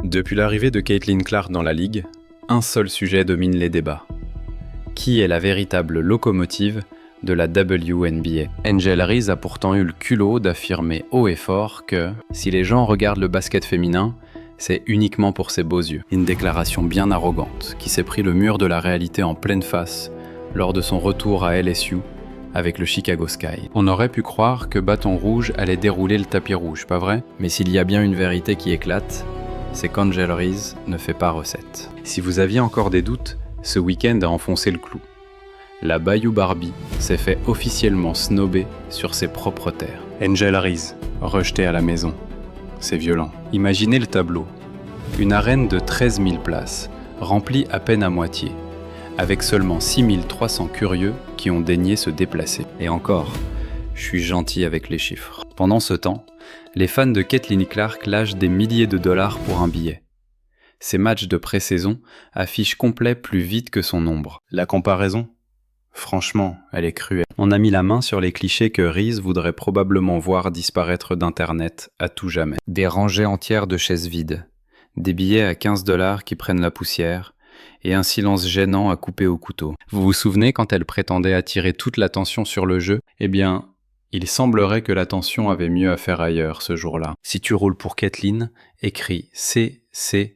Depuis l'arrivée de Caitlin Clark dans la ligue, un seul sujet domine les débats. Qui est la véritable locomotive de la WNBA? Angel Reese a pourtant eu le culot d'affirmer haut et fort que si les gens regardent le basket féminin, c'est uniquement pour ses beaux yeux. Une déclaration bien arrogante qui s'est pris le mur de la réalité en pleine face lors de son retour à LSU avec le Chicago Sky. On aurait pu croire que Bâton Rouge allait dérouler le tapis rouge, pas vrai? Mais s'il y a bien une vérité qui éclate, c'est qu'Angel Reese ne fait pas recette. Si vous aviez encore des doutes, ce week-end a enfoncé le clou. La Bayou Barbie s'est fait officiellement snobber sur ses propres terres. Angel Reese, rejetée à la maison. C'est violent. Imaginez le tableau. Une arène de 13 000 places, remplie à peine à moitié, avec seulement 6 300 curieux qui ont daigné se déplacer. Et encore, je suis gentil avec les chiffres. Pendant ce temps, les fans de Caitlin Clark lâchent des milliers de dollars pour un billet. Ces matchs de pré-saison affichent complet plus vite que son nombre. La comparaison ? Franchement, elle est cruelle. On a mis la main sur les clichés que Reese voudrait probablement voir disparaître d'Internet à tout jamais. Des rangées entières de chaises vides, des billets à 15 $ qui prennent la poussière, et un silence gênant à couper au couteau. Vous vous souvenez quand elle prétendait attirer toute l'attention sur le jeu ? Eh bien, il semblerait que l'attention avait mieux à faire ailleurs ce jour-là. Si tu roules pour Caitlin, écris C,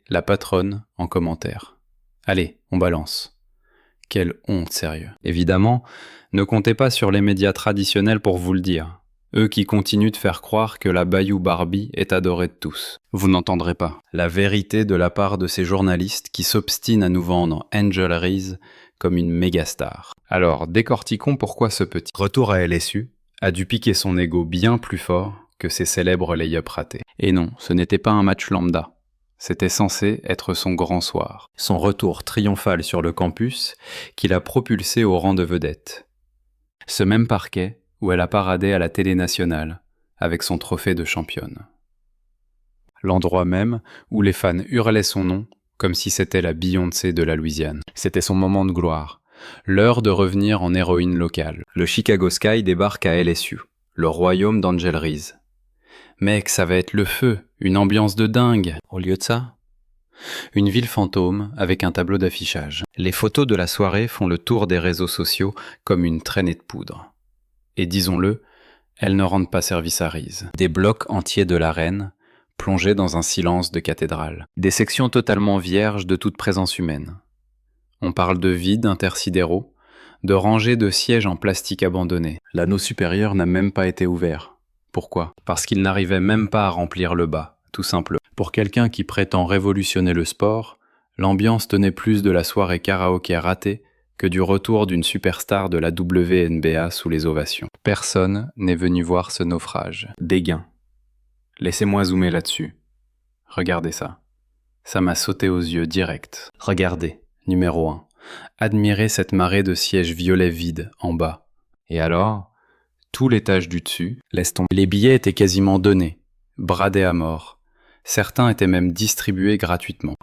la patronne, en commentaire. Allez, on balance. Quelle honte, sérieux. Évidemment, ne comptez pas sur les médias traditionnels pour vous le dire. Eux qui continuent de faire croire que la Bayou Barbie est adorée de tous. Vous n'entendrez pas la vérité de la part de ces journalistes qui s'obstinent à nous vendre Angel Reese comme une méga star. Alors, décortiquons pourquoi ce petit retour à LSU a dû piquer son ego bien plus fort que ses célèbres lay-ups ratés. Et non, ce n'était pas un match lambda. C'était censé être son grand soir. Son retour triomphal sur le campus qui l'a propulsé au rang de vedette. Ce même parquet où elle a paradé à la télé nationale avec son trophée de championne. L'endroit même où les fans hurlaient son nom comme si c'était la Beyoncé de la Louisiane. C'était son moment de gloire. L'heure de revenir en héroïne locale. Le Chicago Sky débarque à LSU, le royaume d'Angel Reese. Mec, ça va être le feu, une ambiance de dingue. Au lieu de ça, une ville fantôme avec un tableau d'affichage. Les photos de la soirée font le tour des réseaux sociaux comme une traînée de poudre. Et disons-le, elles ne rendent pas service à Reese. Des blocs entiers de l'arène, plongés dans un silence de cathédrale. Des sections totalement vierges de toute présence humaine. On parle de vides intersidéraux, de rangées de sièges en plastique abandonnés. L'anneau supérieur n'a même pas été ouvert. Pourquoi ? Parce qu'il n'arrivait même pas à remplir le bas, tout simplement. Pour quelqu'un qui prétend révolutionner le sport, l'ambiance tenait plus de la soirée karaoké ratée que du retour d'une superstar de la WNBA sous les ovations. Personne n'est venu voir ce naufrage. Dégain. Laissez-moi zoomer là-dessus. Regardez ça. Ça m'a sauté aux yeux direct. Regardez, numéro 1. Admirez cette marée de sièges violets vides en bas. Et alors ? Tout l'étage du dessus, laisse tomber. Les billets étaient quasiment donnés, bradés à mort. Certains étaient même distribués gratuitement.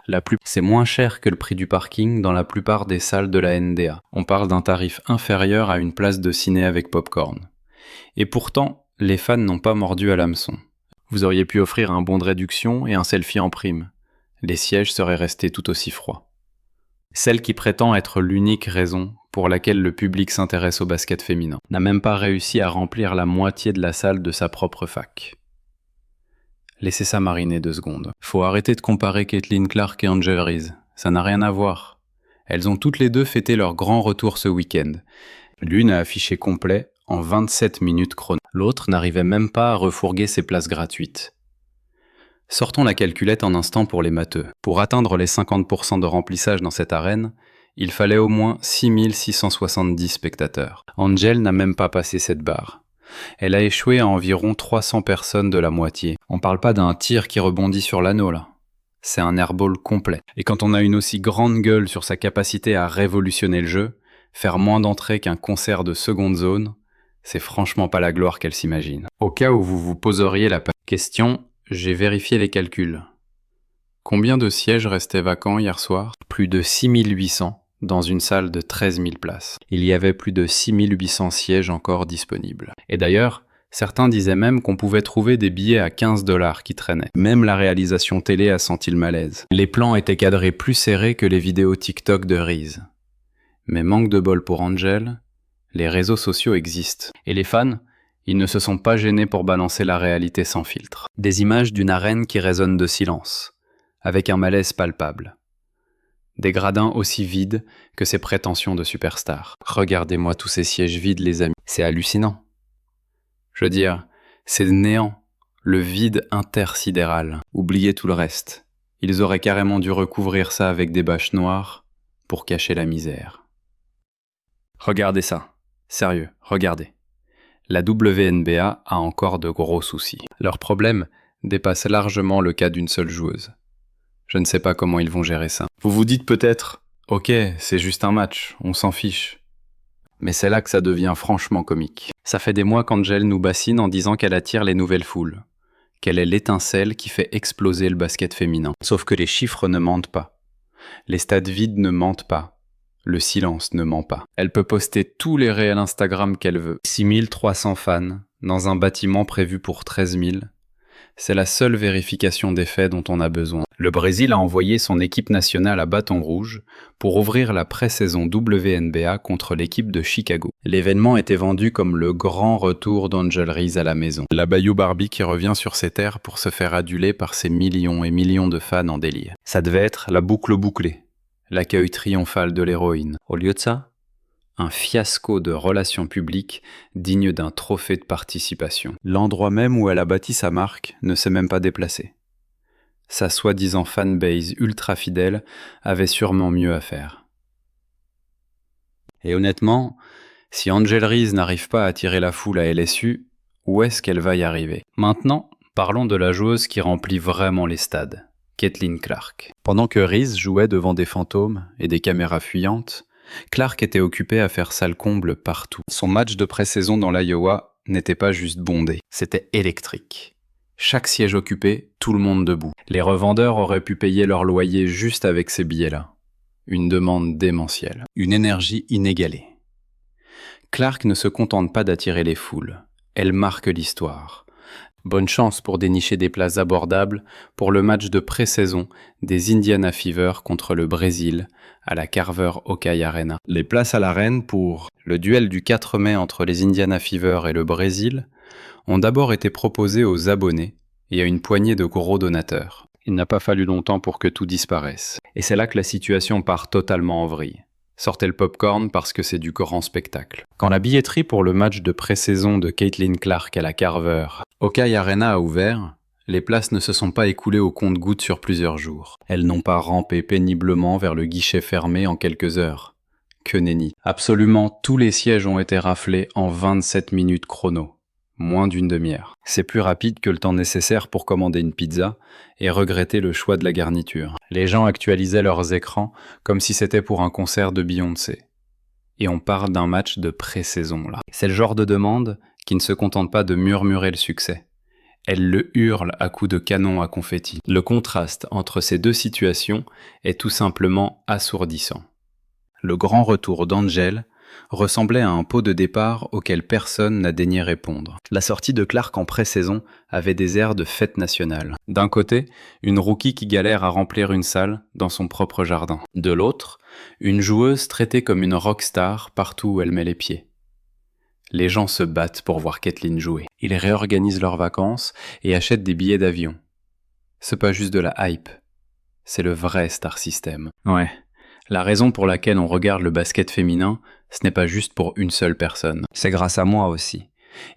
C'est moins cher que le prix du parking dans la plupart des salles de la NDA. On parle d'un tarif inférieur à une place de ciné avec popcorn. Et pourtant, les fans n'ont pas mordu à l'hameçon. Vous auriez pu offrir un bon de réduction et un selfie en prime. Les sièges seraient restés tout aussi froids. Celle qui prétend être l'unique raison pour laquelle le public s'intéresse au basket féminin n'a même pas réussi à remplir la moitié de la salle de sa propre fac. Laissez ça mariner 2 secondes. Faut arrêter de comparer Caitlin Clark et Angel Reese. Ça n'a rien à voir. Elles ont toutes les deux fêté leur grand retour ce week-end. L'une a affiché complet en 27 minutes chrono. L'autre n'arrivait même pas à refourguer ses places gratuites. Sortons la calculette un instant pour les matheux. Pour atteindre les 50% de remplissage dans cette arène, il fallait au moins 6670 spectateurs. Angel n'a même pas passé cette barre. Elle a échoué à environ 300 personnes de la moitié. On parle pas d'un tir qui rebondit sur l'anneau là. C'est un airball complet. Et quand on a une aussi grande gueule sur sa capacité à révolutionner le jeu, faire moins d'entrées qu'un concert de seconde zone, c'est franchement pas la gloire qu'elle s'imagine. Au cas où vous vous poseriez la question, j'ai vérifié les calculs. Combien de sièges restaient vacants hier soir ? Plus de 6800 dans une salle de 13 000 places. Il y avait plus de 6800 sièges encore disponibles. Et d'ailleurs, Certains disaient même qu'on pouvait trouver des billets à 15 $ qui traînaient. Même la réalisation télé a senti le malaise. Les plans étaient cadrés plus serrés que les vidéos TikTok de Reese. Mais manque de bol pour Angel, les réseaux sociaux existent. Et les fans, ils ne se sont pas gênés pour balancer la réalité sans filtre. Des images d'une arène qui résonne de silence, avec un malaise palpable. Des gradins aussi vides que ses prétentions de superstar. Regardez-moi tous ces sièges vides, les amis. C'est hallucinant. Je veux dire, c'est le néant, le vide intersidéral. Oubliez tout le reste. Ils auraient carrément dû recouvrir ça avec des bâches noires pour cacher la misère. Regardez ça. Sérieux, regardez. La WNBA a encore de gros soucis. Leur problème dépasse largement le cas d'une seule joueuse. Je ne sais pas comment ils vont gérer ça. Vous vous dites peut-être, ok, c'est juste un match, on s'en fiche. Mais c'est là que ça devient franchement comique. Ça fait des mois qu'Angel nous bassine en disant qu'elle attire les nouvelles foules, qu'elle est l'étincelle qui fait exploser le basket féminin. Sauf que les chiffres ne mentent pas. Les stades vides ne mentent pas. Le silence ne ment pas. Elle peut poster tous les réels Instagram qu'elle veut. 6300 fans, dans un bâtiment prévu pour 13 000. C'est la seule vérification des faits dont on a besoin. Le Brésil a envoyé son équipe nationale à bâton rouge pour ouvrir la pré-saison WNBA contre l'équipe de Chicago. L'événement était vendu comme le grand retour d'Angel Reese à la maison. La Bayou Barbie qui revient sur ses terres pour se faire aduler par ses millions et millions de fans en délire. Ça devait être la boucle bouclée, l'accueil triomphal de l'héroïne. Au lieu de ça, un fiasco de relations publiques digne d'un trophée de participation. L'endroit même où elle a bâti sa marque ne s'est même pas déplacé. Sa soi-disant fanbase ultra fidèle avait sûrement mieux à faire. Et honnêtement, si Angel Reese n'arrive pas à attirer la foule à LSU, où est-ce qu'elle va y arriver? Maintenant, parlons de la joueuse qui remplit vraiment les stades, Caitlin Clark. Pendant que Reese jouait devant des fantômes et des caméras fuyantes, Clark était occupée à faire sale comble partout. Son match de pré-saison dans l'Iowa n'était pas juste bondé, c'était électrique. Chaque siège occupé, tout le monde debout. Les revendeurs auraient pu payer leur loyer juste avec ces billets-là. Une demande démentielle, une énergie inégalée. Clark ne se contente pas d'attirer les foules, elle marque l'histoire. Bonne chance pour dénicher des places abordables pour le match de pré-saison des Indiana Fever contre le Brésil à la Carver Hawkeye Arena. Les places à l'arène pour le duel du 4 mai entre les Indiana Fever et le Brésil ont d'abord été proposées aux abonnés et à une poignée de gros donateurs. Il n'a pas fallu longtemps pour que tout disparaisse. Et c'est là que la situation part totalement en vrille. Sortez le popcorn parce que c'est du grand spectacle. Quand la billetterie pour le match de pré-saison de Caitlin Clark à la Carver Hawkeye Arena a ouvert, les places ne se sont pas écoulées au compte-gouttes sur plusieurs jours. Elles n'ont pas rampé péniblement vers le guichet fermé en quelques heures. Que nenni. Absolument tous les sièges ont été raflés en 27 minutes chrono. Moins d'une demi-heure. C'est plus rapide que le temps nécessaire pour commander une pizza et regretter le choix de la garniture. Les gens actualisaient leurs écrans comme si c'était pour un concert de Beyoncé. Et on parle d'un match de pré-saison là. C'est le genre de demande qui ne se contente pas de murmurer le succès. Elle le hurle à coups de canon à confetti. Le contraste entre ces deux situations est tout simplement assourdissant. Le grand retour d'Angel ressemblait à un pot de départ auquel personne n'a daigné répondre. La sortie de Clark en pré-saison avait des airs de fête nationale. D'un côté, une rookie qui galère à remplir une salle dans son propre jardin. De l'autre, une joueuse traitée comme une rockstar partout où elle met les pieds. Les gens se battent pour voir Caitlin jouer. Ils réorganisent leurs vacances et achètent des billets d'avion. C'est pas juste de la hype, c'est le vrai star system. Ouais. La raison pour laquelle on regarde le basket féminin, ce n'est pas juste pour une seule personne. C'est grâce à moi aussi.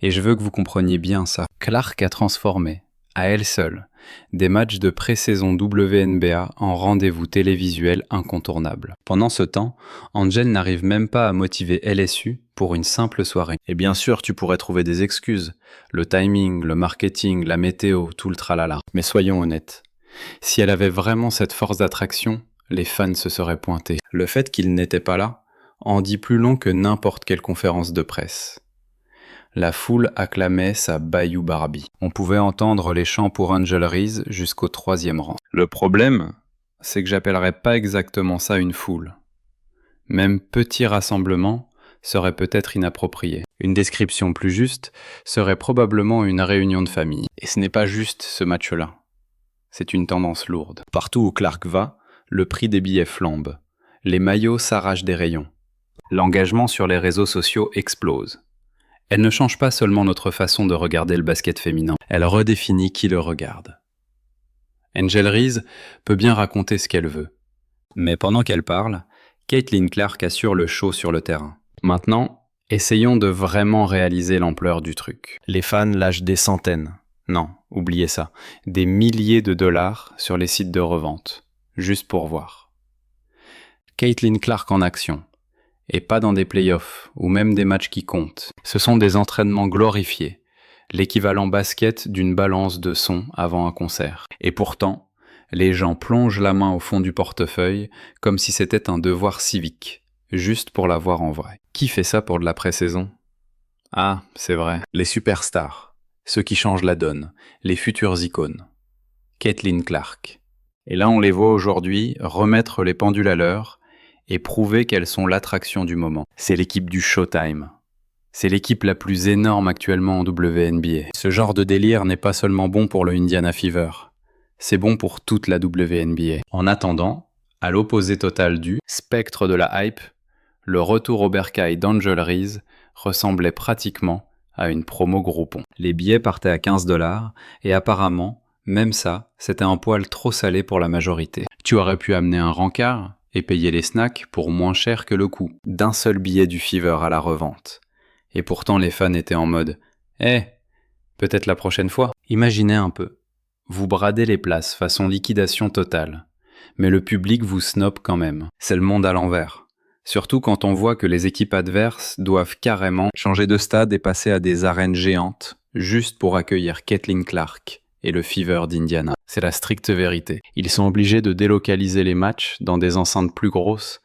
Et je veux que vous compreniez bien ça. Clark a transformé, à elle seule, des matchs de pré-saison WNBA en rendez-vous télévisuels incontournables. Pendant ce temps, Angel n'arrive même pas à motiver LSU pour une simple soirée. Et bien sûr, tu pourrais trouver des excuses. Le timing, le marketing, la météo, tout le tralala. Mais soyons honnêtes. Si elle avait vraiment cette force d'attraction, les fans se seraient pointés. Le fait qu'il n'était pas là en dit plus long que n'importe quelle conférence de presse. La foule acclamait sa Bayou Barbie. On pouvait entendre les chants pour Angel Reese jusqu'au 3e rang. Le problème, c'est que j'appellerais pas exactement ça une foule. Même petit rassemblement, serait peut-être inappropriée. Une description plus juste serait probablement une réunion de famille. Et ce n'est pas juste ce match-là. C'est une tendance lourde. Partout où Clark va, le prix des billets flambe. Les maillots s'arrachent des rayons. L'engagement sur les réseaux sociaux explose. Elle ne change pas seulement notre façon de regarder le basket féminin, elle redéfinit qui le regarde. Angel Reese peut bien raconter ce qu'elle veut. Mais pendant qu'elle parle, Caitlin Clark assure le show sur le terrain. Maintenant, essayons de vraiment réaliser l'ampleur du truc. Les fans lâchent des centaines, non, oubliez ça, des milliers de dollars sur les sites de revente, juste pour voir. Caitlin Clark en action. Et pas dans des playoffs, ou même des matchs qui comptent. Ce sont des entraînements glorifiés, l'équivalent basket d'une balance de son avant un concert. Et pourtant, les gens plongent la main au fond du portefeuille comme si c'était un devoir civique, juste pour la voir en vrai. Qui fait ça pour de la pré-saison ? Ah, c'est vrai, les superstars, ceux qui changent la donne, les futures icônes. Caitlin Clark. Et là on les voit aujourd'hui remettre les pendules à l'heure, et prouver qu'elles sont l'attraction du moment. C'est l'équipe du Showtime. C'est l'équipe la plus énorme actuellement en WNBA. Ce genre de délire n'est pas seulement bon pour le Indiana Fever, c'est bon pour toute la WNBA. En attendant, à l'opposé total du spectre de la hype, le retour au bercail d'Angel Reese ressemblait pratiquement à une promo Groupon. Les billets partaient à 15 $, et apparemment, même ça, c'était un poil trop salé pour la majorité. Tu aurais pu amener un rencard et payer les snacks pour moins cher que le coût d'un seul billet du Fever à la revente. Et pourtant les fans étaient en mode « peut-être la prochaine fois ». Imaginez un peu, vous bradez les places façon liquidation totale, mais le public vous snob quand même. C'est le monde à l'envers. Surtout quand on voit que les équipes adverses doivent carrément changer de stade et passer à des arènes géantes, juste pour accueillir Caitlin Clark et le Fever d'Indiana. C'est la stricte vérité. Ils sont obligés de délocaliser les matchs dans des enceintes plus grosses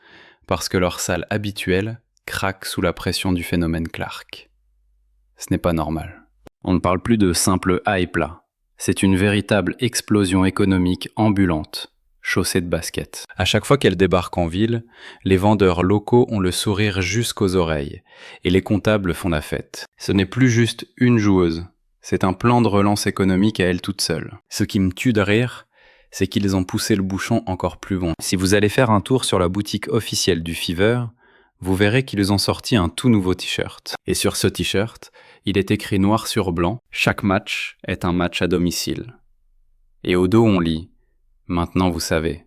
parce que leur salle habituelle craque sous la pression du phénomène Clark. Ce n'est pas normal. On ne parle plus de simple hype là. C'est une véritable explosion économique ambulante, chaussée de basket. À chaque fois qu'elle débarque en ville, les vendeurs locaux ont le sourire jusqu'aux oreilles et les comptables font la fête. Ce n'est plus juste une joueuse. C'est un plan de relance économique à elle toute seule. Ce qui me tue de rire, c'est qu'ils ont poussé le bouchon encore plus loin. Si vous allez faire un tour sur la boutique officielle du Fever, vous verrez qu'ils ont sorti un tout nouveau t-shirt. Et sur ce t-shirt, il est écrit noir sur blanc « Chaque match est un match à domicile ». Et au dos on lit « Maintenant vous savez »,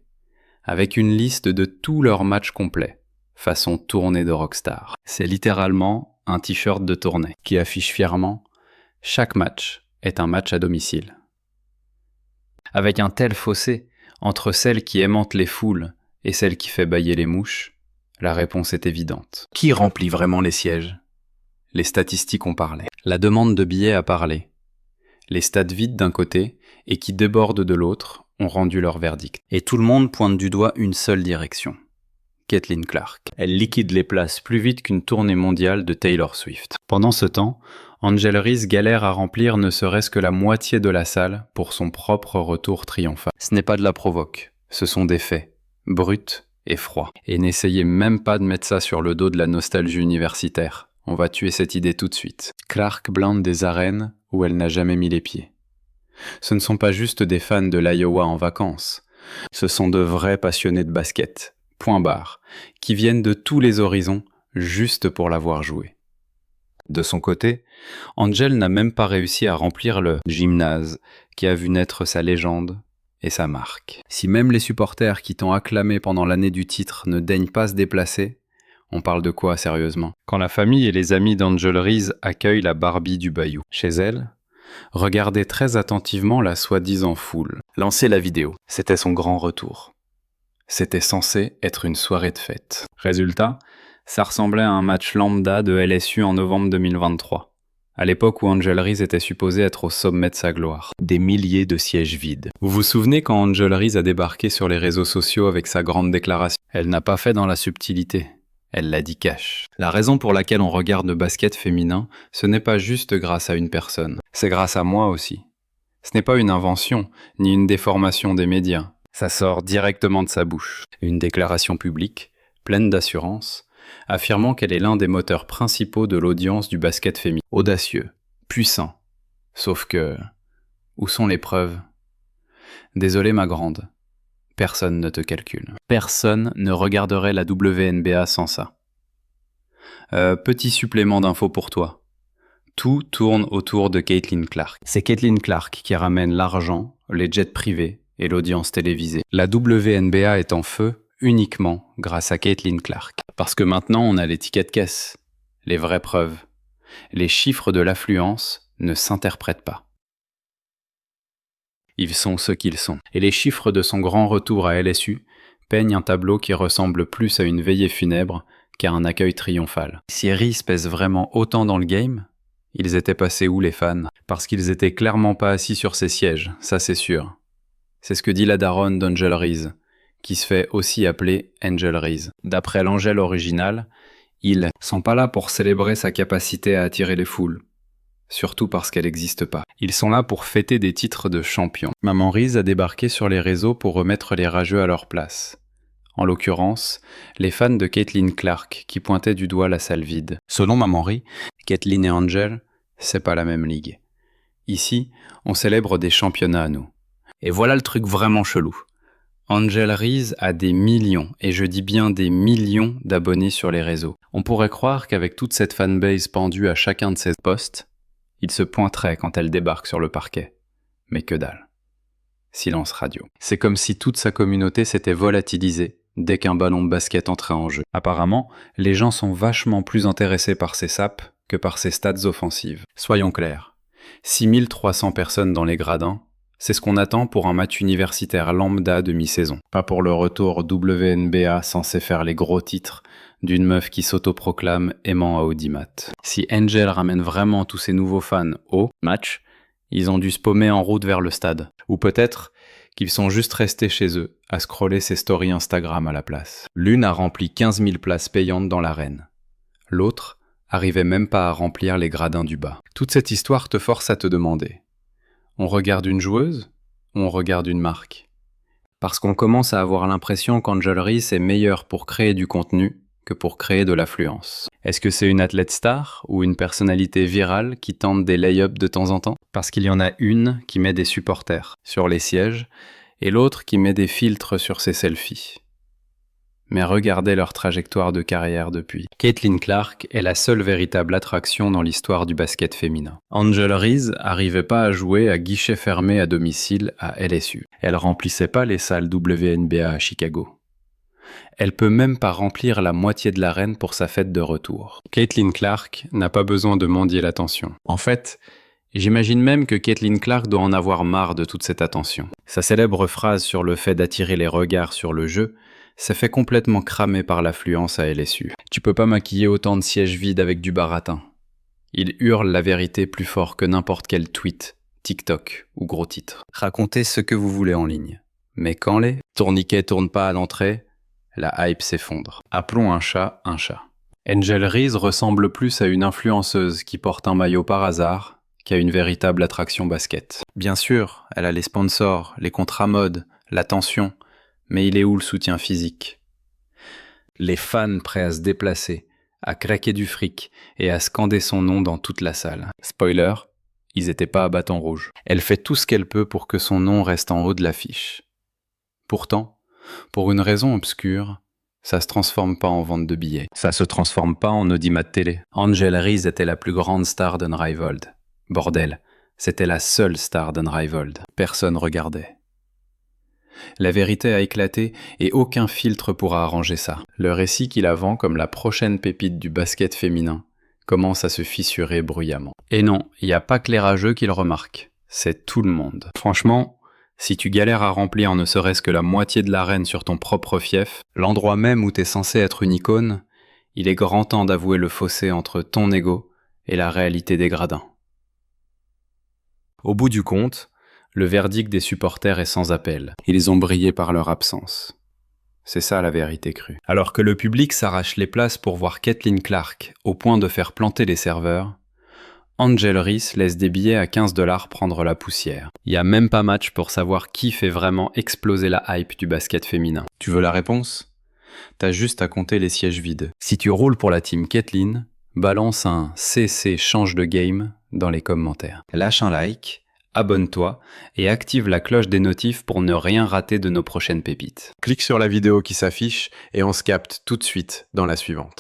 avec une liste de tous leurs matchs complets, façon tournée de rockstar. C'est littéralement un t-shirt de tournée qui affiche fièrement « Chaque match est un match à domicile ». Avec un tel fossé entre celle qui aimante les foules et celle qui fait bâiller les mouches, la réponse est évidente. Qui remplit vraiment les sièges ? Les statistiques ont parlé. La demande de billets a parlé. Les stades vides d'un côté et qui débordent de l'autre ont rendu leur verdict. Et tout le monde pointe du doigt une seule direction. Caitlin Clark. Elle liquide les places plus vite qu'une tournée mondiale de Taylor Swift. Pendant ce temps, Angel Reese galère à remplir ne serait-ce que la moitié de la salle pour son propre retour triomphal. Ce n'est pas de la provoque, ce sont des faits, bruts et froids. Et n'essayez même pas de mettre ça sur le dos de la nostalgie universitaire. On va tuer cette idée tout de suite. Clark blinde des arènes où elle n'a jamais mis les pieds. Ce ne sont pas juste des fans de l'Iowa en vacances, ce sont de vrais passionnés de basket, point barre, qui viennent de tous les horizons juste pour la voir jouer. De son côté, Angel n'a même pas réussi à remplir le gymnase qui a vu naître sa légende et sa marque. Si même les supporters qui t'ont acclamé pendant l'année du titre ne daignent pas se déplacer, on parle de quoi sérieusement ? Quand la famille et les amis d'Angel Reese accueillent la Barbie du Bayou chez elle, regardez très attentivement la soi-disant foule. Lancez la vidéo. C'était son grand retour. C'était censé être une soirée de fête. Résultat, ça ressemblait à un match lambda de LSU en novembre 2023, à l'époque où Angel Reese était supposé être au sommet de sa gloire. Des milliers de sièges vides. Vous vous souvenez quand Angel Reese a débarqué sur les réseaux sociaux avec sa grande déclaration ? Elle n'a pas fait dans la subtilité. Elle l'a dit cash. La raison pour laquelle on regarde le basket féminin, ce n'est pas juste grâce à une personne. C'est grâce à moi aussi. Ce n'est pas une invention, ni une déformation des médias. Ça sort directement de sa bouche. Une déclaration publique, pleine d'assurance, affirmant qu'elle est l'un des moteurs principaux de l'audience du basket féminin. Audacieux, puissant. Sauf que... où sont les preuves? Désolé ma grande, personne ne te calcule. Personne ne regarderait la WNBA sans ça. Petit supplément d'infos pour toi. Tout tourne autour de Caitlin Clark. C'est Caitlin Clark qui ramène l'argent, les jets privés et l'audience télévisée. La WNBA est en feu uniquement grâce à Caitlin Clark. Parce que maintenant on a les tickets de caisse, les vraies preuves. Les chiffres de l'affluence ne s'interprètent pas. Ils sont ce qu'ils sont. Et les chiffres de son grand retour à LSU peignent un tableau qui ressemble plus à une veillée funèbre qu'à un accueil triomphal. Si Reese pèse vraiment autant dans le game, ils étaient passés où les fans? Parce qu'ils étaient clairement pas assis sur ces sièges, ça c'est sûr. C'est ce que dit la daronne d'Angel Reese, qui se fait aussi appeler Angel Reese. D'après l'Angel original, ils sont pas là pour célébrer sa capacité à attirer les foules. Surtout parce qu'elle n'existe pas. Ils sont là pour fêter des titres de champion. Maman Reese a débarqué sur les réseaux pour remettre les rageux à leur place. En l'occurrence, les fans de Caitlin Clark qui pointaient du doigt la salle vide. Selon Maman Reese, Caitlin et Angel, c'est pas la même ligue. Ici, on célèbre des championnats à nous. Et voilà le truc vraiment chelou. Angel Reese a des millions, et je dis bien des millions d'abonnés sur les réseaux. On pourrait croire qu'avec toute cette fanbase pendue à chacun de ses posts, il se pointerait quand elle débarque sur le parquet. Mais que dalle. Silence radio. C'est comme si toute sa communauté s'était volatilisée dès qu'un ballon de basket entrait en jeu. Apparemment, les gens sont vachement plus intéressés par ses sapes que par ses stats offensives. Soyons clairs, 6300 personnes dans les gradins, c'est ce qu'on attend pour un match universitaire lambda de mi-saison. Pas pour le retour WNBA censé faire les gros titres d'une meuf qui s'autoproclame aimant à audimat. Si Angel ramène vraiment tous ses nouveaux fans au match, ils ont dû se paumer en route vers le stade. Ou peut-être qu'ils sont juste restés chez eux à scroller ses stories Instagram à la place. L'une a rempli 15 000 places payantes dans l'arène. L'autre arrivait même pas à remplir les gradins du bas. Toute cette histoire te force à te demander. On regarde une joueuse ou on regarde une marque? Parce qu'on commence à avoir l'impression qu'Angel Reese est meilleure pour créer du contenu que pour créer de l'affluence. Est-ce que c'est une athlète star ou une personnalité virale qui tente des lay-ups de temps en temps? Parce qu'il y en a une qui met des supporters sur les sièges et l'autre qui met des filtres sur ses selfies. Mais regardez leur trajectoire de carrière depuis. Caitlin Clark est la seule véritable attraction dans l'histoire du basket féminin. Angel Reese arrivait pas à jouer à guichet fermé à domicile à LSU. Elle remplissait pas les salles WNBA à Chicago. Elle peut même pas remplir la moitié de l'arène pour sa fête de retour. Caitlin Clark n'a pas besoin de mendier l'attention. En fait, j'imagine même que Caitlin Clark doit en avoir marre de toute cette attention. Sa célèbre phrase sur le fait d'attirer les regards sur le jeu s'est fait complètement cramer par l'affluence à LSU. Tu peux pas maquiller autant de sièges vides avec du baratin. Il hurle la vérité plus fort que n'importe quel tweet, TikTok ou gros titre. Racontez ce que vous voulez en ligne. Mais quand les tourniquets tournent pas à l'entrée, la hype s'effondre. Appelons un chat un chat. Angel Reese ressemble plus à une influenceuse qui porte un maillot par hasard qu'à une véritable attraction basket. Bien sûr, elle a les sponsors, les contrats mode, l'attention, mais il est où le soutien physique? Les fans prêts à se déplacer, à craquer du fric et à scander son nom dans toute la salle. Spoiler, ils étaient pas à bâton rouge. Elle fait tout ce qu'elle peut pour que son nom reste en haut de l'affiche. Pourtant, pour une raison obscure, ça se transforme pas en vente de billets. Ça se transforme pas en audimat télé. Angel Reese était la plus grande star d'Unrivaled. Bordel, c'était la seule star d'Unrivaled. Personne regardait. La vérité a éclaté et aucun filtre pourra arranger ça. Le récit qui la vend comme la prochaine pépite du basket féminin commence à se fissurer bruyamment. Et non, il n'y a pas que les rageux qui le remarquent. C'est tout le monde. Franchement, si tu galères à remplir ne serait-ce que la moitié de l'arène sur ton propre fief, l'endroit même où t'es censé être une icône, il est grand temps d'avouer le fossé entre ton ego et la réalité des gradins. Au bout du compte, le verdict des supporters est sans appel. Ils ont brillé par leur absence. C'est ça la vérité crue. Alors que le public s'arrache les places pour voir Caitlin Clark au point de faire planter les serveurs, Angel Reese laisse des billets à 15 $ prendre la poussière. Il n'y a même pas match pour savoir qui fait vraiment exploser la hype du basket féminin. Tu veux la réponse? T'as juste à compter les sièges vides. Si tu roules pour la team Kathleen, balance un CC change de game dans les commentaires. Lâche un like, abonne-toi et active la cloche des notifs pour ne rien rater de nos prochaines pépites. Clique sur la vidéo qui s'affiche et on se capte tout de suite dans la suivante.